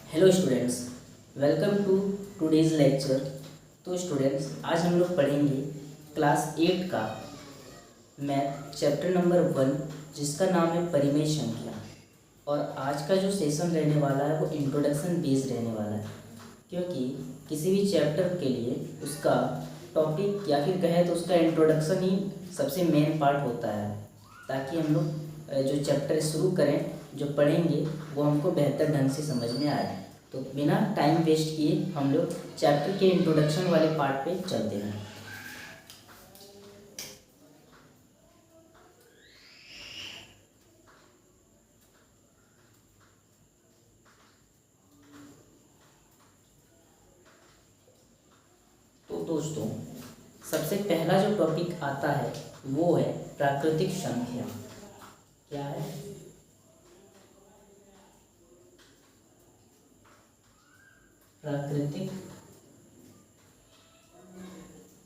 Hello students, welcome to today's lecture. तो students, आज हम लोग पढ़ेंगे क्लास 8 का मैथ चैप्टर नंबर 1, जिसका नाम है परिमेय संख्या। और आज का जो सेशन रहने वाला है वो इंट्रोडक्शन बेस्ड रहने वाला है, क्योंकि किसी भी चैप्टर के लिए उसका टॉपिक या फिर कहे तो उसका इंट्रोडक्शन ही सबसे मेन पार्ट होता है, ताकि हम लोग जो चैप्टर शुरू करें, जो पढ़ेंगे वो हमको बेहतर ढंग से समझ में आए। तो बिना टाइम वेस्ट किए हम लोग चैप्टर के इंट्रोडक्शन वाले पार्ट पे चलते हैं। तो दोस्तों, सबसे पहला जो टॉपिक आता है वो है प्राकृतिक संख्या। क्या है? प्राकृतिक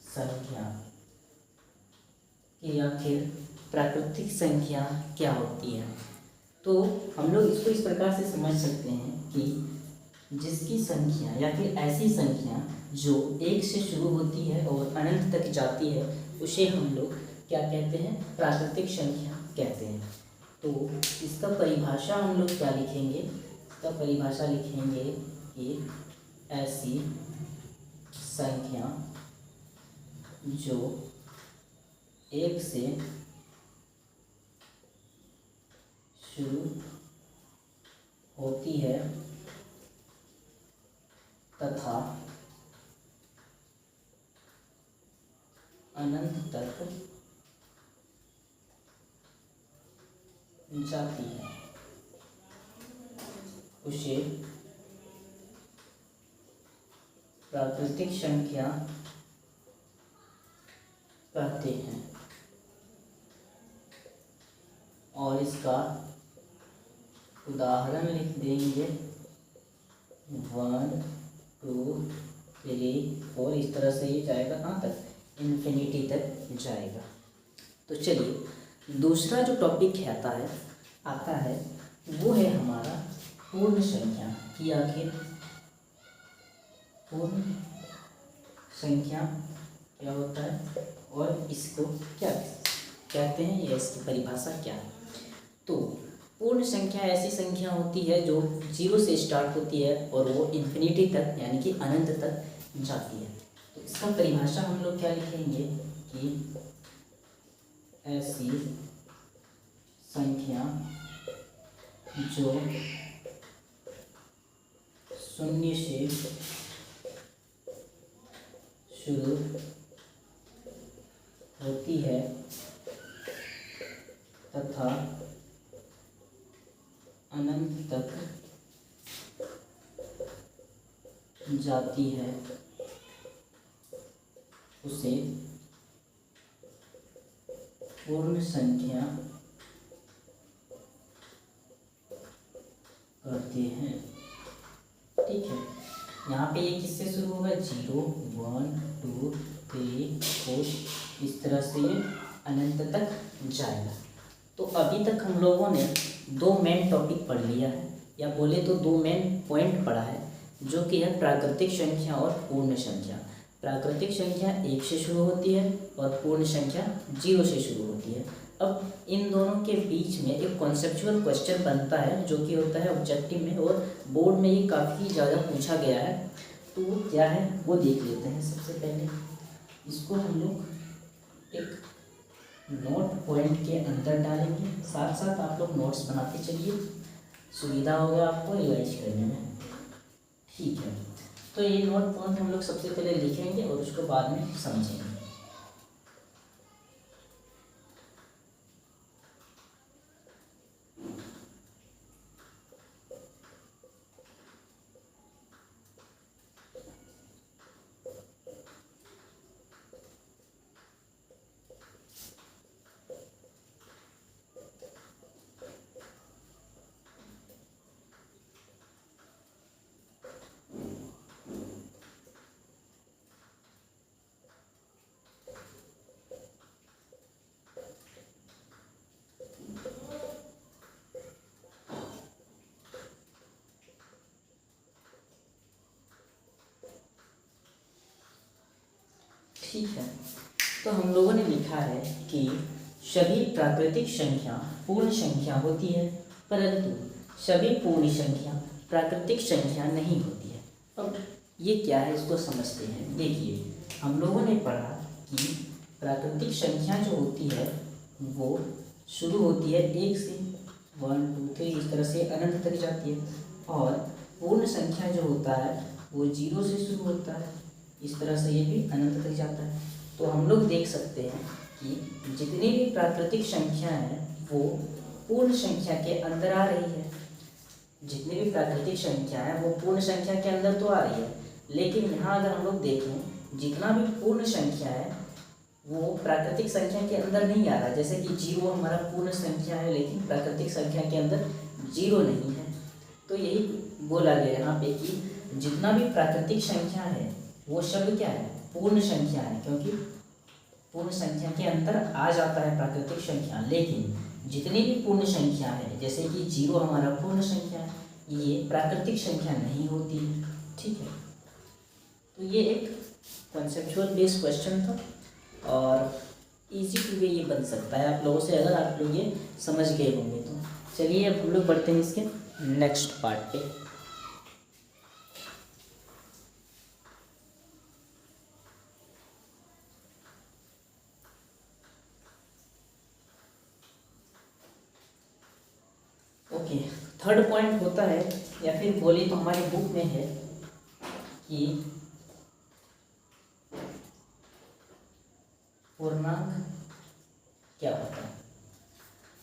संख्या कि आखिर प्राकृतिक संख्या क्या होती है। तो हम लोग इसको इस प्रकार से समझ सकते हैं कि जिसकी संख्या या फिर ऐसी संख्या जो एक से शुरू होती है और अनंत तक जाती है, उसे हम लोग क्या कहते हैं? प्राकृतिक संख्या कहते हैं। तो इसका परिभाषा हम लोग क्या लिखेंगे? इसका परिभाषा लिखेंगे कि ऐसी संख्या जो एक से शुरू होती है तथा अनंत तक जाती है, उसे प्राकृतिक संख्या कहते हैं। और इसका उदाहरण लिख देंगे 1 2 3 4, इस तरह से ये जाएगा कहाँ तक? इन्फिनिटी तक जाएगा। तो चलिए, दूसरा जो टॉपिक आता है वो है हमारा पूर्ण संख्या कि आखिर पूर्ण संख्या क्या होता है और इसको क्या कहते हैं, या इसकी परिभाषा क्या है। तो पूर्ण संख्या ऐसी संख्या होती है जो 0 से स्टार्ट होती है और वो इन्फिनिटी तक यानी कि अनंत तक जाती है। तो इसका परिभाषा हम लोग क्या लिखेंगे कि ऐसी संख्या जो 0 से शुरू होती है तथा अनंत तक जाती है, उसे पूर्ण संख्या कहते हैं। ठीक है, यहाँ पे ये किससे शुरू होगा? 0 1 2 3 4, इस तरह से ये अनंत तक जाएगा। तो अभी तक हम लोगों ने 2 मेन टॉपिक पढ़ लिया है, या बोले तो 2 मेन पॉइंट पढ़ा है, जो कि है प्राकृतिक संख्या और पूर्ण संख्या। प्राकृतिक संख्या 1 से शुरू होती है और पूर्ण संख्या 0 से शुरू होती है। अब इन दोनों के बीच में एक कॉन्सेप्चुअल क्वेश्चन बनता है, जो कि होता है ऑब्जेक्टिव में, और बोर्ड में ये काफ़ी ज़्यादा पूछा गया है। तो वो क्या है वो देख लेते हैं। सबसे पहले इसको हम लोग एक नोट पॉइंट के अंदर डालेंगे, साथ साथ आप लोग नोट्स बनाते चलिए, सुविधा होगा आपको रिवाइज करने में। ठीक है, तो ये नोट पॉइंट हम लोग सबसे पहले लिखेंगे और उसको बाद में समझेंगे। ठीक है। तो हम लोगों ने लिखा है कि सभी प्राकृतिक संख्या पूर्ण संख्या होती है, परंतु सभी पूर्ण संख्या प्राकृतिक संख्या नहीं होती है। अब ये क्या है, इसको समझते हैं। देखिए, हम लोगों ने पढ़ा कि प्राकृतिक संख्या जो होती है वो शुरू होती है 1 से, 1 2 3 इस तरह से अनंत तक जाती है, और पूर्ण संख्या जो होता है वो 0 से शुरू होता है, इस तरह से ये भी अनंत तक जाता है। तो हम लोग देख सकते हैं कि जितनी भी प्राकृतिक संख्या है वो पूर्ण संख्या के अंदर आ रही है। जितनी भी प्राकृतिक संख्या है वो पूर्ण संख्या के अंदर तो आ रही है, लेकिन यहाँ अगर हम लोग देखें जितना भी पूर्ण संख्या है वो प्राकृतिक संख्या के अंदर नहीं आ रहा। जैसे कि 0 हमारा पूर्ण संख्या है, लेकिन प्राकृतिक संख्या के अंदर 0 नहीं है। तो यही बोला गया यहाँ पे कि जितना भी प्राकृतिक संख्या है वो शब्द क्या है, पूर्ण संख्या है, क्योंकि पूर्ण संख्या के अंदर आ जाता है प्राकृतिक संख्या। लेकिन जितनी भी पूर्ण संख्या है, जैसे कि 0 हमारा पूर्ण संख्या है, ये प्राकृतिक संख्या नहीं होती है। ठीक है, तो ये एक कॉन्सेप्चुअल बेस्ड क्वेश्चन था और इजी टू वे ये बन सकता है आप लोगों से, अगर आप लोग ये समझ गए होंगे तो। चलिए अब हम लोग बढ़ते हैं इसके नेक्स्ट पार्ट पे। ओके, थर्ड पॉइंट होता है, या फिर बोले तो हमारी बुक में है कि पूर्णांक क्या होता है।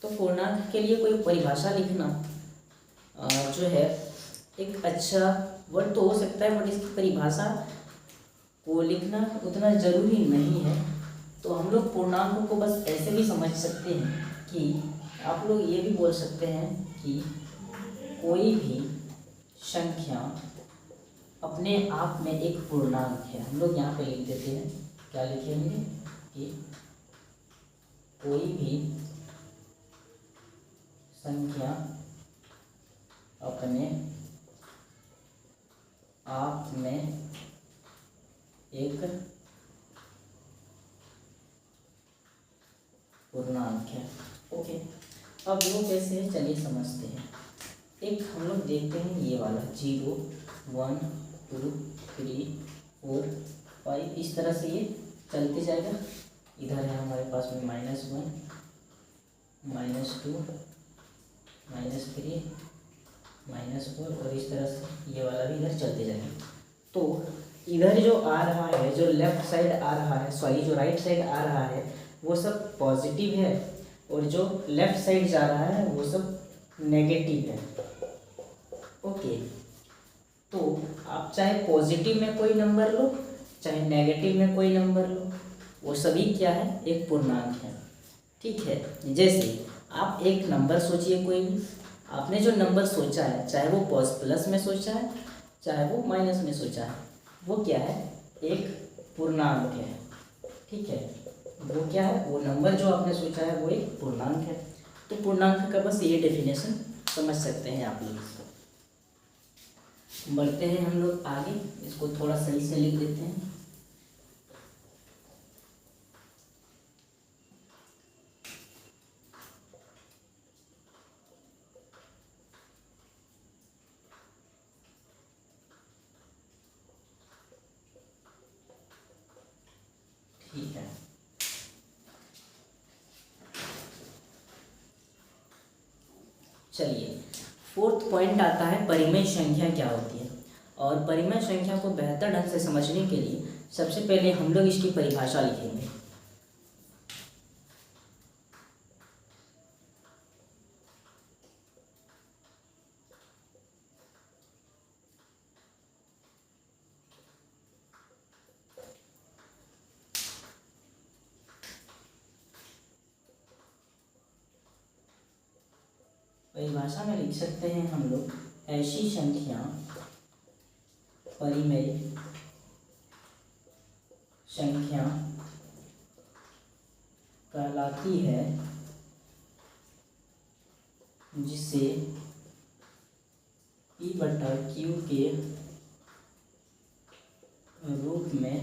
तो पूर्णांक के लिए कोई परिभाषा लिखना जो है एक अच्छा वर्ड तो हो सकता है, बट इसकी परिभाषा को लिखना उतना ज़रूरी नहीं है। तो हम लोग पूर्णांकों को बस ऐसे भी समझ सकते हैं कि आप लोग ये भी बोल सकते हैं कि कोई भी संख्या अपने आप में एक पूर्णांक है। हम लोग यहाँ पे लिख देते हैं, क्या लिखेंगे कि कोई भी संख्या अपने आप में एक पूर्णांक है। ओके, अब वो कैसे है चलिए समझते हैं। एक हम लोग देखते हैं ये वाला 0 1 2 3 4 5 इस तरह से ये चलते जाएगा। इधर है हमारे पास में -1 -2 -3 -4 और इस तरह से ये वाला भी इधर चलते जाएगा। तो इधर जो आ रहा है, जो लेफ्ट साइड आ रहा है, सॉरी जो राइट साइड आ रहा है वो सब पॉजिटिव है, और जो लेफ्ट साइड जा रहा है वो सब नेगेटिव है। ओके, तो आप चाहे पॉजिटिव में कोई नंबर लो चाहे नेगेटिव में कोई नंबर लो, वो सभी क्या है, एक पूर्णांक है। ठीक है, जैसे आप एक नंबर सोचिए, कोई भी आपने जो नंबर सोचा है, चाहे वो प्लस में सोचा है चाहे वो माइनस में सोचा है, वो क्या है, एक पूर्णांक है। ठीक है, वो क्या है, वो नंबर जो आपने सोचा है वो एक पूर्णांक है। तो पूर्णांक का बस ये डेफिनेशन समझ सकते हैं आप लोग। इसको बढ़ते हैं हम लोग आगे, इसको थोड़ा सही से लिख देते हैं। ठीक है, चलिए फोर्थ पॉइंट आता है परिमेय संख्या क्या होती है। और परिमेय संख्या को बेहतर ढंग से समझने के लिए सबसे पहले हम लोग इसकी परिभाषा लिखेंगे। परिभाषा में लिख सकते हैं हम लोग, ऐसी संख्या परिमेय संख्या कहलाती है जिसे P/Q के रूप में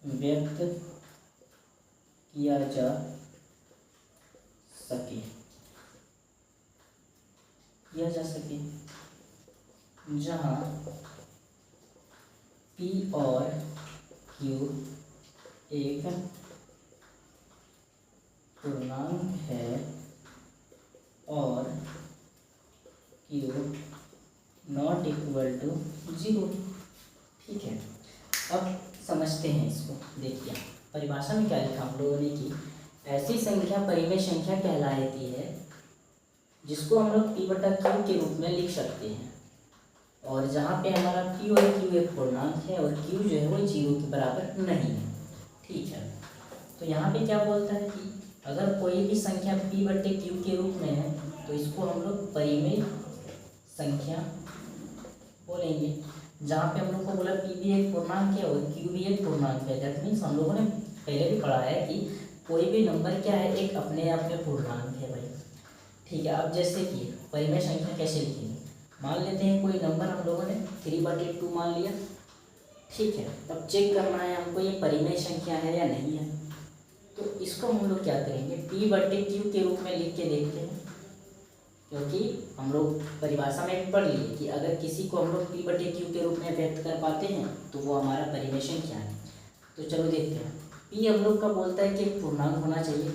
व्यक्त किया जा सके जहाँ P और Q एक पूर्णांक है और Q नॉट इक्वल टू 0। ठीक है, अब समझते हैं इसको। देखिए परिभाषा में क्या लिखा हम लोगों ने कि ऐसी संख्या परिमेय संख्या कहलाती है जिसको हम लोग P बटा Q के रूप में लिख सकते हैं, और जहाँ पे हमारा P और Q एक पूर्णांक है और Q जो है वो 0 के बराबर नहीं है। ठीक है, तो यहाँ पे क्या बोलता है कि अगर कोई भी संख्या P बटे Q के रूप में है तो इसको हम लोग परिमेय संख्या बोलेंगे। जहाँ पे हम लोग को बोला P भी एक पूर्णांक है और Q भी एक पूर्णांक है, दैट मीन्स हम लोगों ने पहले भी पढ़ा है कि कोई भी नंबर क्या है, एक अपने आप में पूर्णांक है भाई। ठीक है, अब जैसे कि परिमेय संख्या कैसे लिखेंगे, मान लेते हैं कोई नंबर हम लोगों ने 3/2 मान लिया। ठीक है, अब चेक करना है हमको ये परिमेय संख्या है या नहीं है, तो इसको हम लोग क्या करेंगे, P बटे Q के रूप में लिख के देखते हैं, क्योंकि हम लोग परिभाषा में पढ़ लिए कि अगर किसी को हम लोग P बटे Q के रूप में व्यक्त कर पाते हैं तो वो हमारा परिमेय संख्या है। तो चलो देखते हैं, P हम लोग का बोलता है कि एक पूर्णांक होना चाहिए।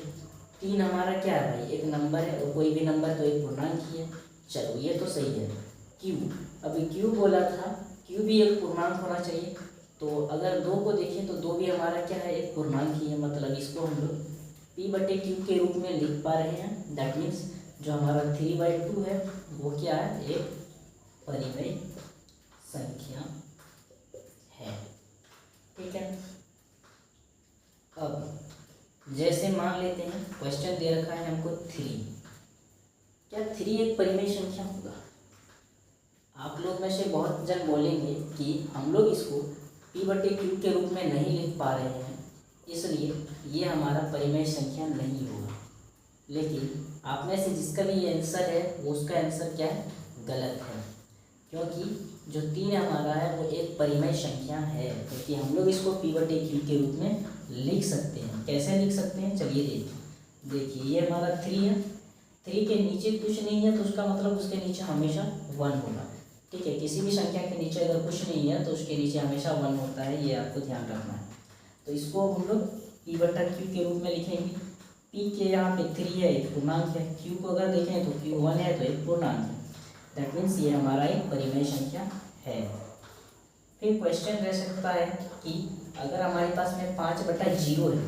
3 हमारा क्या है भाई, एक नंबर है, और कोई भी नंबर तो एक पूर्णांक ही है। चलो ये तो सही है। Q, अभी Q बोला था, Q भी एक पूर्णांक होना चाहिए। तो अगर 2 को देखें तो 2 भी हमारा क्या है, एक पूर्णांक ही है, मतलब इसको हम लोग P बटे Q के रूप में लिख पा रहे हैं। दैट मीन्स जो हमारा 3/2 है वो क्या है, एक परिमेय संख्या है। ठीक है, अब जैसे मान लेते हैं क्वेश्चन दे रखा है हमको 3, क्या 3 एक परिमेय संख्या होगा? आप लोग में से बहुत जन बोलेंगे कि हम लोग इसको P बटे Q के रूप में नहीं लिख पा रहे हैं, इसलिए ये हमारा परिमेय संख्या नहीं होगा। लेकिन आप में से जिसका भी ये आंसर है वो उसका आंसर क्या है, गलत है, क्योंकि जो 3 हमारा है वो एक परिमेय संख्या है, क्योंकि हम लोग इसको P बटे Q के रूप में लिख सकते हैं। कैसे लिख सकते हैं, चलिए देखिए ये हमारा 3 है, 3 के नीचे कुछ नहीं है तो उसका मतलब उसके नीचे हमेशा 1 होगा। ठीक है, किसी भी संख्या के नीचे अगर कुछ नहीं है तो उसके नीचे हमेशा 1 होता है, ये आपको ध्यान रखना है। तो इसको हम लोग P बटा Q के रूप में लिखेंगे। P के यहाँ पे 3 है, एक पूर्णांक है। Q को अगर देखें तो Q 1 है तो एक पूर्णांक है। दैट मीन्स ये हमारा एक परिमेय संख्या है। फिर क्वेश्चन रह सकता है कि अगर हमारे पास में 5/0 है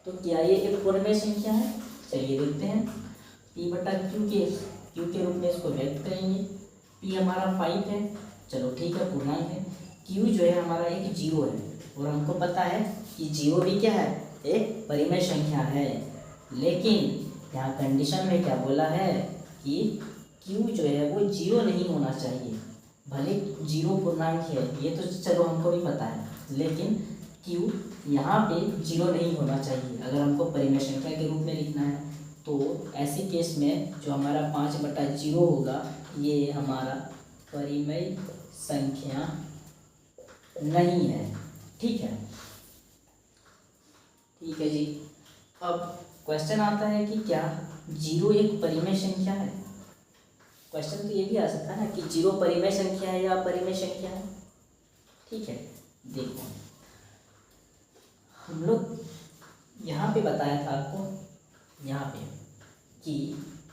तो क्या ये एक पूर्णिमेय संख्या है? चलिए देखते हैं। P बटा Q के रूप में इसको व्यक्त करेंगे। P हमारा 5 है, चलो ठीक है, पूर्णांक है। Q जो है हमारा एक 0 है, और हमको पता है कि 0 भी क्या है, एक परिमेय संख्या है। लेकिन यहाँ कंडीशन में क्या बोला है कि Q जो है वो 0 नहीं होना चाहिए। भले 0 पूर्णांक है, ये तो चलो हमको भी पता है, लेकिन Q यहाँ पे 0 नहीं होना चाहिए अगर हमको परिमेय संख्या के रूप में लिखना है। तो ऐसे केस में जो हमारा 5/0 होगा ये हमारा परिमेय संख्या नहीं है। ठीक है, ठीक है जी। अब क्वेश्चन आता है कि क्या 0 एक परिमेय संख्या है? क्वेश्चन तो ये भी आ सकता है ना कि 0 परिमेय संख्या है या अपरिमेय संख्या है। ठीक है, देखो हम लोग यहाँ पे बताया था आपको, यहाँ पे कि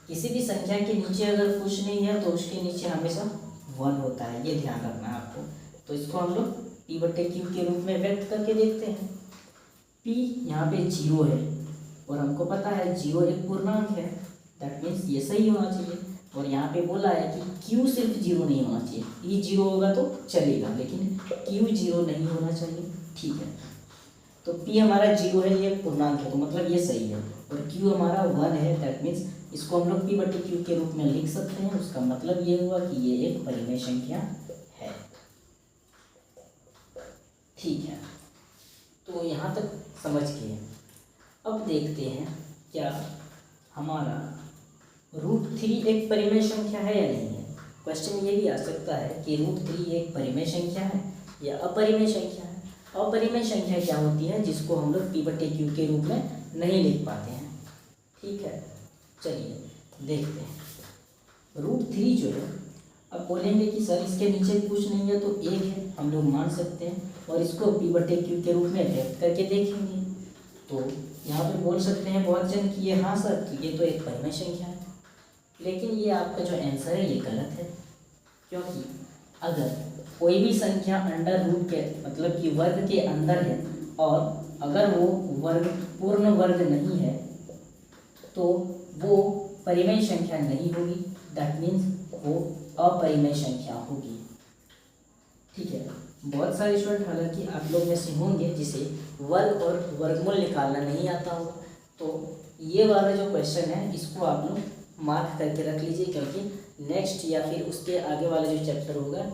किसी भी संख्या के नीचे अगर कुछ नहीं है तो उसके नीचे हमेशा 1 होता है, ये ध्यान रखना है आपको। तो इसको हम लोग P बटे Q के रूप में व्यक्त करके देखते हैं। P यहाँ पे 0 है और हमको पता है 0 एक पूर्णांक है, दैट मीन्स ये सही होना चाहिए। और यहाँ पे बोला है कि Q सिर्फ 0 नहीं होना चाहिए, P 0 होगा तो चलेगा, लेकिन Q 0 नहीं होना चाहिए। ठीक है, तो P हमारा 0 है, ये पूर्णांक है, तो मतलब ये सही है। और Q हमारा 1 है, दैट मीन्स इसको हम लोग P बटे Q के रूप में लिख सकते हैं। उसका मतलब ये हुआ कि ये एक परिमेय संख्या है। ठीक है, तो यहाँ तक समझ गए। अब देखते हैं क्या हमारा √3 एक परिमेय संख्या है या नहीं है। क्वेश्चन ये भी आ सकता है कि √3 एक परिमेय संख्या है या अपरिमेय संख्या है। अपरिमेय संख्या क्या होती है जिसको हम लोग P/Q के रूप में नहीं लिख पाते हैं। ठीक है, चलिए देखते हैं। √3 जो है, अब बोलेंगे कि सर इसके नीचे कुछ नहीं है तो 1 है, हम लोग मान सकते हैं और इसको P/Q के रूप में व्यक्त करके देखेंगे। तो यहाँ पे बोल सकते हैं बहुत जन कि ये हाँ सर तो ये तो एक परिमेय संख्या है, लेकिन ये आपका जो आंसर है ये गलत है। क्योंकि अगर कोई भी संख्या अंडर रूट के मतलब कि वर्ग के अंदर है और अगर वो वर्ग पूर्ण वर्ग नहीं है तो वो परिमेय संख्या नहीं होगी, दैट मीन्स वो अपरिमेय संख्या होगी। ठीक है, बहुत सारे स्टूडेंट हालांकि आप लोग में से होंगे जिसे वर्ग और वर्गमूल निकालना नहीं आता हो, तो ये वाला जो क्वेश्चन है इसको आप लोग मार्क करके रख लीजिए, क्योंकि नेक्स्ट या फिर उसके आगे वाला जो चैप्टर होगा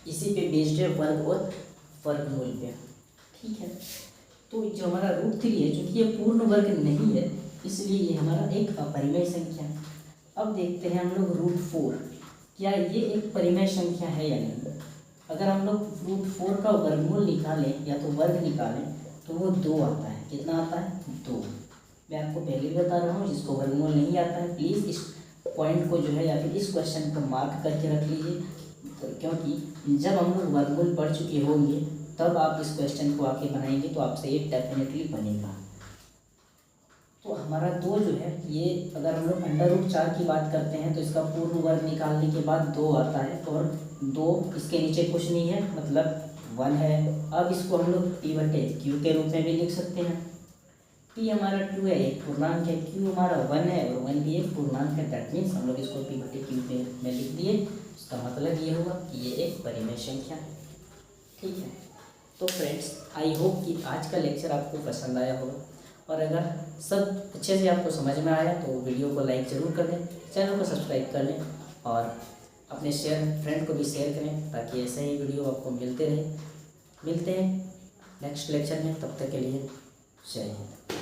इसी पे बेस्ड है, वर्ग और वर्गमूल पे। ठीक है, तो जो हमारा √3 है चूँकि ये पूर्ण वर्ग नहीं है इसलिए ये हमारा एक अपरिमेय संख्या है। अब देखते हैं हम लोग √4, क्या ये एक परिमेय संख्या है या नहीं। अगर हम लोग √4 का वर्गमूल निकालें या तो वर्ग निकालें तो वो 2 आता है। कितना आता है? 2। मैं आपको पहले भी बता रहा हूँ, जिसको वर्गमूल नहीं आता है प्लीज़ इस पॉइंट को जो है या फिर इस क्वेश्चन को मार्क करके रख लीजिए, क्योंकि जब हम लोग वर्गमूल पढ़ चुके होंगे तब आप इस क्वेश्चन को आके बनाएंगे तो आपसे ये डेफिनेटली बनेगा। तो हमारा 2 जो है ये, अगर हम लोग √4 की बात करते हैं तो इसका पूर्ण वर्ग निकालने के बाद 2 आता है और 2 इसके नीचे कुछ नहीं है मतलब 1 है। अब इसको हम लोग P/Q के रूप में भी लिख सकते हैं। P हमारा 2 है, एक पूर्णांक है, Q हमारा 1 है और 1 भी एक पूर्णांक है, दैट मीन्स हम लोग इसको P/Q में लिख दिए। इसका मतलब ये हुआ कि ये एक परिमेय संख्या है। ठीक है, तो फ्रेंड्स आई होप कि आज का लेक्चर आपको पसंद आया होगा, और अगर सब अच्छे से आपको समझ में आया तो वीडियो को लाइक ज़रूर कर दें, चैनल को सब्सक्राइब कर लें और अपने फ्रेंड को भी शेयर करें ताकि ऐसे ही वीडियो आपको मिलते रहे। मिलते हैं नेक्स्ट लेक्चर में, तब तक के लिए जय हिंद।